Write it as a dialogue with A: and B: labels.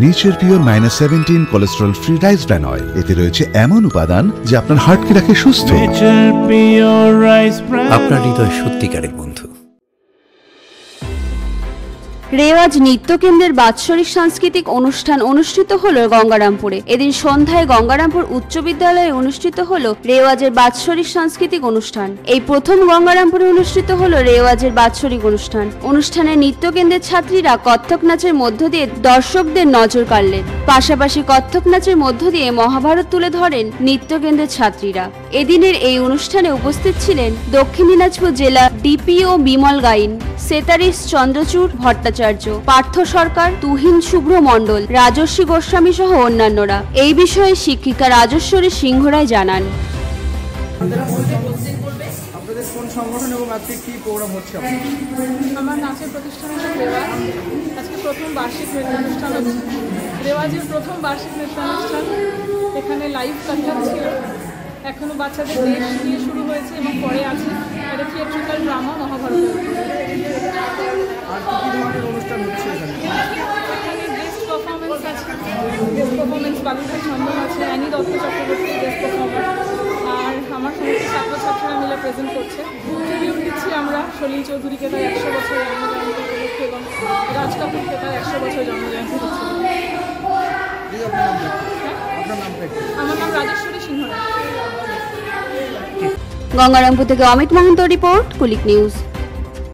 A: Nature pure -17 cholesterol free rice bran oil. এতে রয়েছে এমন উপাদান যা আপনার হার্টকে রাখে সুস্থ।
B: আপনার হৃদয় সত্যিকারের বন্ধু।
C: রেওয়াজ নৃত্য কেন্দ্রের বাৎসরিক সাংস্কৃতিক অনুষ্ঠান অনুষ্ঠিত হলো গঙ্গারামপুরে। এদিন সন্ধ্যায় গঙ্গারামপুর উচ্চ বিদ্যালয়ে অনুষ্ঠিত হলো রেওয়াজের বাৎসরিক সাংস্কৃতিক অনুষ্ঠান। এই প্রথম গঙ্গারামপুরে অনুষ্ঠিত হলো রেওয়াজের বাৎসরিক অনুষ্ঠান। অনুষ্ঠানে নৃত্য কেন্দ্রের ছাত্রীরা কত্থক নাচের মধ্য দিয়ে দর্শকদের নজর কাড়লেন। পাশাপাশি কত্থক নাচের মধ্য দিয়ে মহাভারত তুলে ধরেন নৃত্য কেন্দ্রের ছাত্রীরা। এদিনের এই অনুষ্ঠানে উপস্থিত ছিলেন দক্ষিণ দিনাজপুর জেলা ডিপিও বিমল গাইন, সেতারিস চন্দ্রচূড় ভট্টাচার্য, পার্থ সরকার, তুহিন শুভ্র মণ্ডল, রাজস্বী গোস্বামী সহ অন্যান্যরা। এই বিষয়ে শিক্ষিকা রাজেশ্বরী সিংহ রায় জানান,
D: আপনাদের কোন সংগঠন এবং আজকে কি প্রোগ্রাম হচ্ছে?
E: আমার নাচের প্রতিষ্ঠান হচ্ছে রেওয়াজ। আজকে প্রথম বার্ষিক নৃত্য অনুষ্ঠান হচ্ছে। রেওয়াজের প্রথম বার্ষিক নৃত্য অনুষ্ঠান। এখানে লাইভ কত্থক ছিল, এখনো বাচ্চাদের দেশ নিয়ে শুরু হয়েছে এবং পরে আছে একটা থিয়েট্রিক্যাল ড্রামা মহাভারতের।
D: আর কি ধরনের অনুষ্ঠান হচ্ছে এখানে?
E: এখানে গেস্ট পারফরমেন্স আছে, গেস্ট পারফরমেন্স বালুরঘাট চন্দন আছে, অ্যানি দত্ত চক্রবর্তী গেস্ট পারফর্মার, আর আমার সমস্ত ছাত্রছাত্রীরা মিলে প্রেজেন্ট করছে। ট্রিবিউট দিচ্ছি আমরা সলিল চৌধুরীকে তার 100 বছর জন্মজয়ন্তী উপলক্ষে এবং রাজ কাপুরকে তার 100 বছর জন্মজয়ন্তী হচ্ছে। আমার নাম রাজেশ্বরী সিংহ রায়।
C: গঙ্গারামপুর থেকে অমিত মহন্ত রিপোর্ট, কুলিক নিউজ।